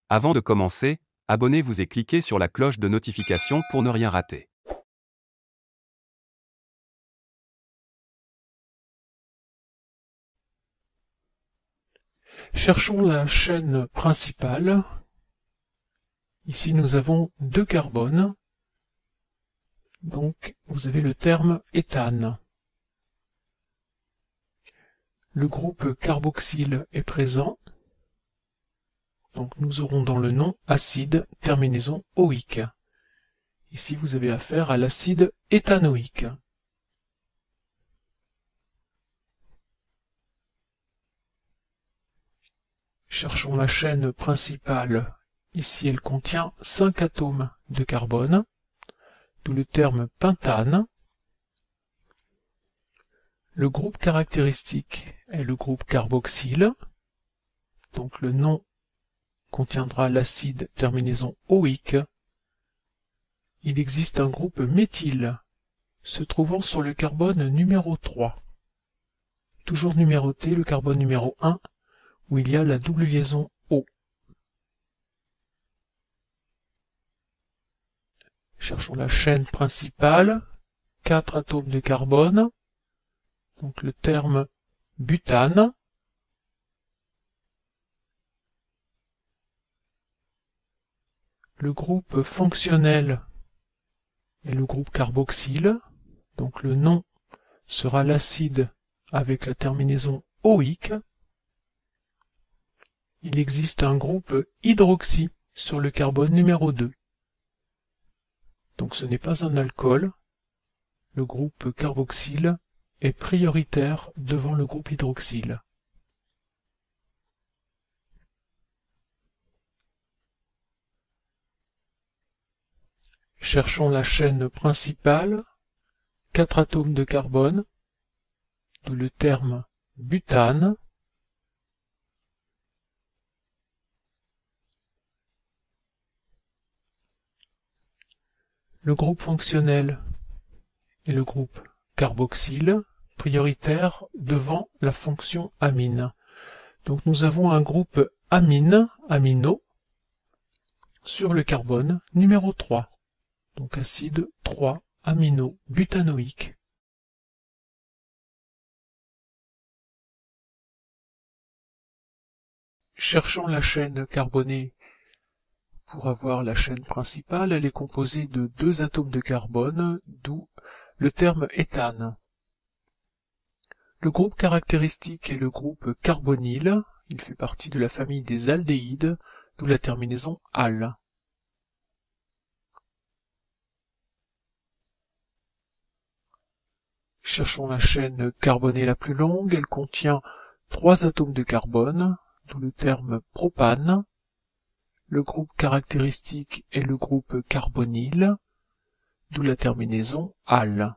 Avant de commencer, abonnez-vous et cliquez sur la cloche de notification pour ne rien rater. Cherchons la chaîne principale. Ici, nous avons 2 carbones. Donc, vous avez le terme éthane. Le groupe carboxyle est présent. Donc, nous aurons dans le nom acide terminaison oïque. Ici, vous avez affaire à l'acide éthanoïque. Cherchons la chaîne principale. Ici, elle contient 5 atomes de carbone, d'où le terme pentane. Le groupe caractéristique est le groupe carboxyle. Donc le nom contiendra l'acide terminaison oïque. Il existe un groupe méthyle se trouvant sur le carbone numéro 3. Toujours numéroté, le carbone numéro 1, où il y a la double liaison O. Cherchons la chaîne principale, 4 atomes de carbone, donc le terme butane. Le groupe fonctionnel est le groupe carboxyle, donc le nom sera l'acide avec la terminaison oïque. Il existe un groupe hydroxy sur le carbone numéro 2. Donc ce n'est pas un alcool. Le groupe carboxyle est prioritaire devant le groupe hydroxyle. Cherchons la chaîne principale, 4 atomes de carbone, d'où le terme butane. Le groupe fonctionnel est le groupe carboxyle, prioritaire devant la fonction amine. Donc nous avons un groupe amine, amino, sur le carbone numéro 3. Donc acide 3 amino butanoïque. Cherchons la chaîne carbonée. Pour avoir la chaîne principale, elle est composée de 2 atomes de carbone, d'où le terme éthane. Le groupe caractéristique est le groupe carbonyle. Il fait partie de la famille des aldéhydes, d'où la terminaison -al. Cherchons la chaîne carbonée la plus longue. Elle contient 3 atomes de carbone, d'où le terme propane. Le groupe caractéristique est le groupe carbonyle, d'où la terminaison -al.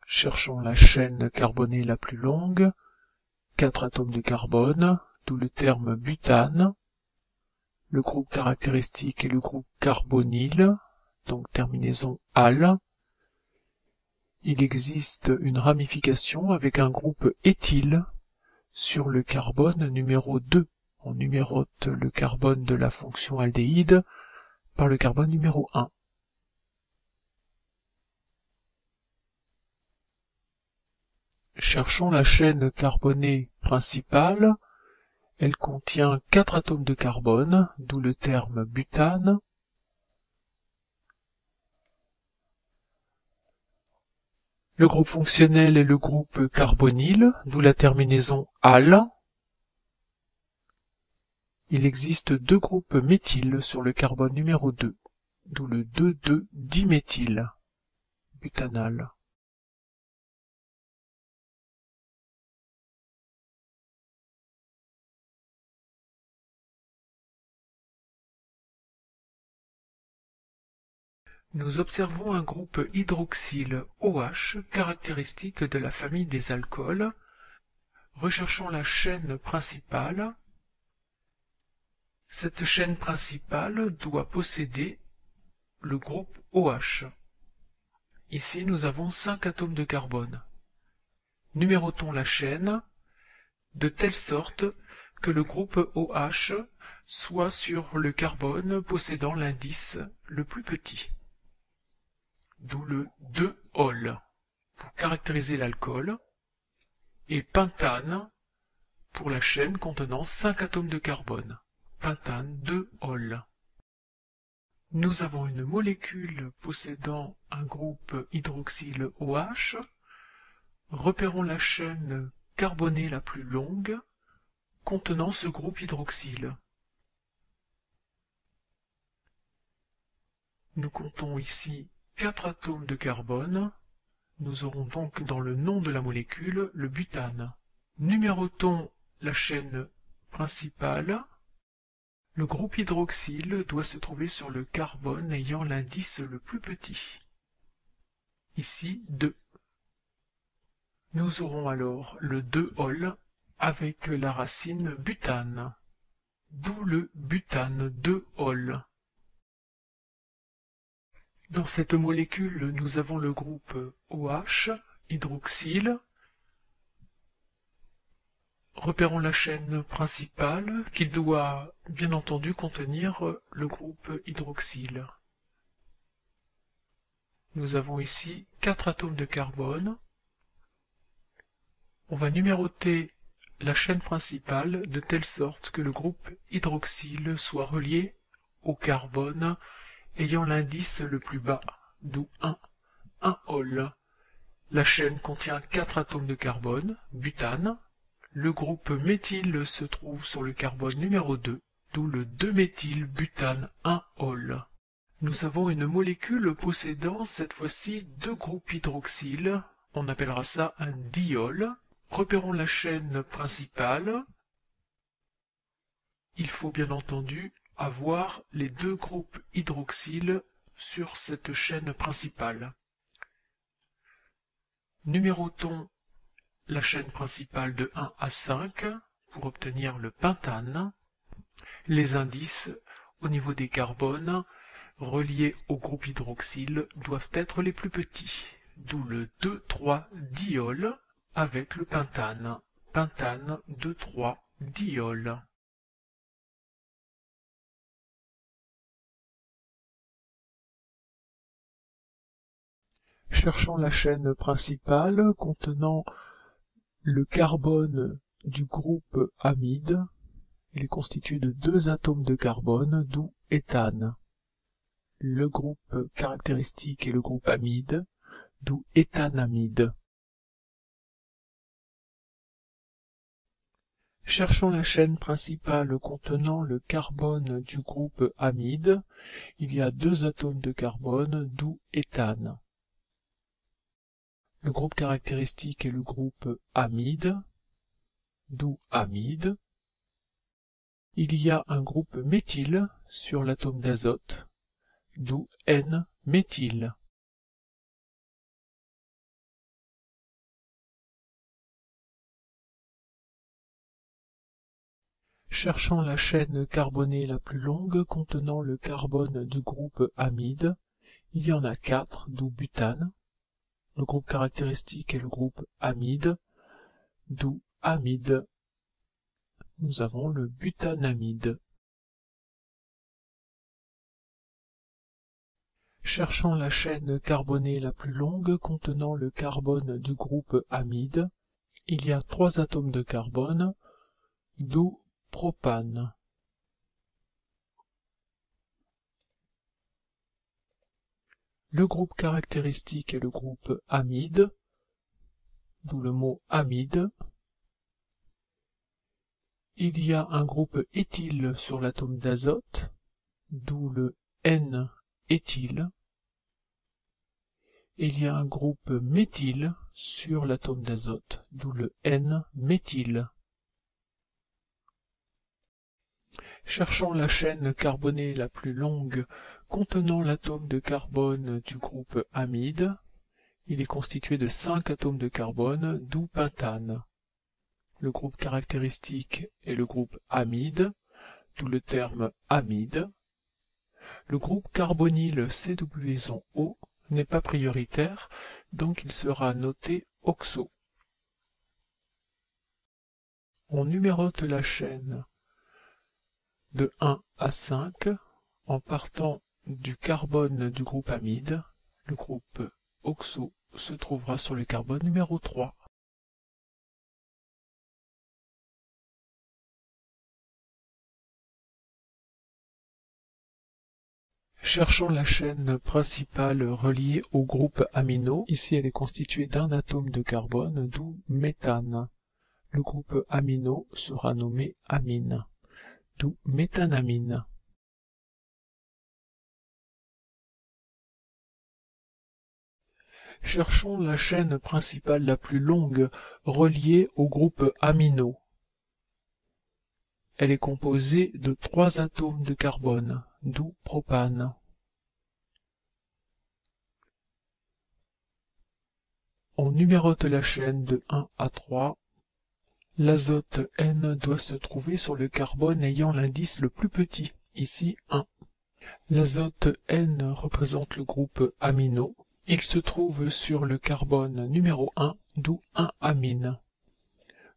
Cherchons la chaîne carbonée la plus longue. 4 atomes de carbone, d'où le terme butane. Le groupe caractéristique est le groupe carbonyle, donc terminaison -al. Il existe une ramification avec un groupe éthyle sur le carbone numéro 2. On numérote le carbone de la fonction aldéhyde par le carbone numéro 1. Cherchons la chaîne carbonée principale. Elle contient 4 atomes de carbone, d'où le terme butane. Le groupe fonctionnel est le groupe carbonyle, d'où la terminaison -al. Il existe 2 groupes méthyle sur le carbone numéro 2, d'où le 2,2-diméthyle, butanal. Nous observons un groupe hydroxyle OH caractéristique de la famille des alcools. Recherchons la chaîne principale. Cette chaîne principale doit posséder le groupe OH. Ici, nous avons 5 atomes de carbone. Numérotons la chaîne de telle sorte que le groupe OH soit sur le carbone possédant l'indice le plus petit, d'où le 2-ol pour caractériser l'alcool, et pentane pour la chaîne contenant 5 atomes de carbone, pentane 2-ol. Nous avons une molécule possédant un groupe hydroxyle OH. Repérons la chaîne carbonée la plus longue contenant ce groupe hydroxyle. Nous comptons ici 4 atomes de carbone. Nous aurons donc dans le nom de la molécule le butane. Numérotons la chaîne principale. Le groupe hydroxyle doit se trouver sur le carbone ayant l'indice le plus petit. Ici 2. Nous aurons alors le 2-ol avec la racine butane, d'où le butane 2-ol. Dans cette molécule, nous avons le groupe OH, hydroxyle. Repérons la chaîne principale qui doit bien entendu contenir le groupe hydroxyle. Nous avons ici 4 atomes de carbone. On va numéroter la chaîne principale de telle sorte que le groupe hydroxyle soit relié au carbone ayant l'indice le plus bas, d'où 1-ol. La chaîne contient 4 atomes de carbone, butane. Le groupe méthyle se trouve sur le carbone numéro 2, d'où le 2-méthylbutane 1-ol. Nous avons une molécule possédant cette fois-ci 2 groupes hydroxyles, on appellera ça un diol. Repérons la chaîne principale. Il faut bien entendu avoir les 2 groupes hydroxyles sur cette chaîne principale. Numérotons la chaîne principale de 1 à 5 pour obtenir le pentane. Les indices au niveau des carbones reliés au groupe hydroxyle doivent être les plus petits, d'où le 2,3-diol avec le pentane, pentane 2,3-diol. Cherchons la chaîne principale contenant le carbone du groupe amide. Il est constitué de 2 atomes de carbone, d'où éthane. Le groupe caractéristique est le groupe amide, d'où éthanamide. Cherchons la chaîne principale contenant le carbone du groupe amide. Il y a 2 atomes de carbone, d'où éthane. Le groupe caractéristique est le groupe amide, d'où amide. Il y a un groupe méthyle sur l'atome d'azote, d'où N-méthyle. Cherchant la chaîne carbonée la plus longue contenant le carbone du groupe amide, il y en a 4, d'où butane. Le groupe caractéristique est le groupe amide, d'où amide. Nous avons le butanamide. Cherchant la chaîne carbonée la plus longue contenant le carbone du groupe amide, il y a 3 atomes de carbone, d'où propane. Le groupe caractéristique est le groupe amide, d'où le mot amide. Il y a un groupe éthyle sur l'atome d'azote, d'où le N-éthyle. Il y a un groupe méthyle sur l'atome d'azote, d'où le N-méthyle. Cherchons la chaîne carbonée la plus longue contenant l'atome de carbone du groupe amide. Il est constitué de 5 atomes de carbone, d'où pentane. Le groupe caractéristique est le groupe amide, d'où le terme amide. Le groupe carbonyle CW liaison O n'est pas prioritaire, donc il sera noté oxo. On numérote la chaîne de 1 à 5 en partant du carbone du groupe amide. Le groupe oxo se trouvera sur le carbone numéro 3. Cherchons la chaîne principale reliée au groupe amino. Ici, elle est constituée d'un atome de carbone, d'où méthane. Le groupe amino sera nommé amine, d'où méthanamine. Cherchons la chaîne principale la plus longue reliée au groupe amino. Elle est composée de 3 atomes de carbone, d'où propane. On numérote la chaîne de 1 à 3. L'azote N doit se trouver sur le carbone ayant l'indice le plus petit, ici 1. L'azote N représente le groupe amino. Il se trouve sur le carbone numéro 1, d'où 1-amine.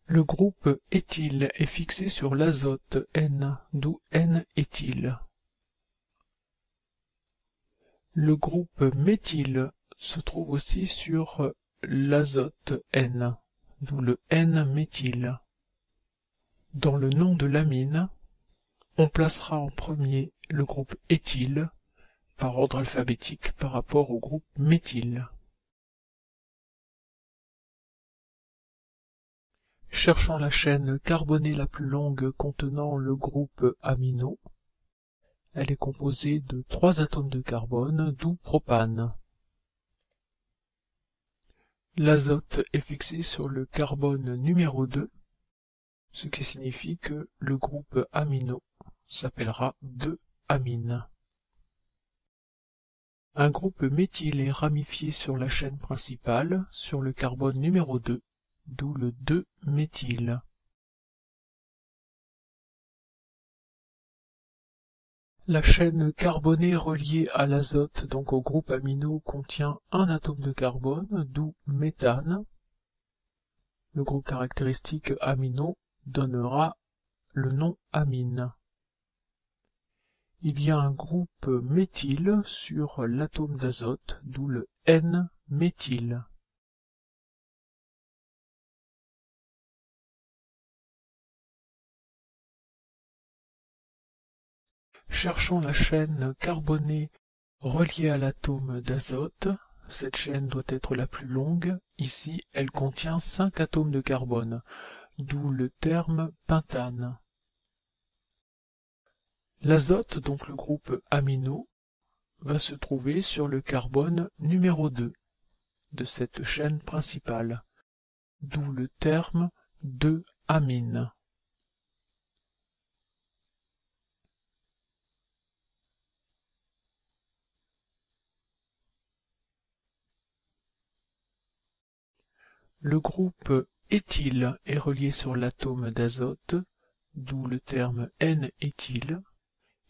Le groupe éthyle est fixé sur l'azote N, d'où N-éthyle. Le groupe méthyle se trouve aussi sur l'azote N, d'où le N-méthyle. Dans le nom de l'amine, on placera en premier le groupe éthyle, par ordre alphabétique par rapport au groupe méthyle. Cherchons la chaîne carbonée la plus longue contenant le groupe amino. Elle est composée de 3 atomes de carbone, d'où propane. L'azote est fixé sur le carbone numéro 2, ce qui signifie que le groupe amino s'appellera 2-amine. Un groupe méthyle est ramifié sur la chaîne principale, sur le carbone numéro 2, d'où le 2-méthyle. La chaîne carbonée reliée à l'azote, donc au groupe amino, contient un atome de carbone, d'où méthane. Le groupe caractéristique amino donnera le nom amine. Il y a un groupe méthyle sur l'atome d'azote, d'où le N-méthyle. Cherchons la chaîne carbonée reliée à l'atome d'azote. Cette chaîne doit être la plus longue. Ici, elle contient 5 atomes de carbone, d'où le terme pentane. L'azote, donc le groupe amino, va se trouver sur le carbone numéro 2 de cette chaîne principale, d'où le terme 2-amine. Le groupe éthyle est relié sur l'atome d'azote, d'où le terme N-éthyle,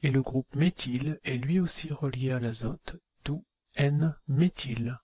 et le groupe méthyle est lui aussi relié à l'azote, d'où N-méthyle.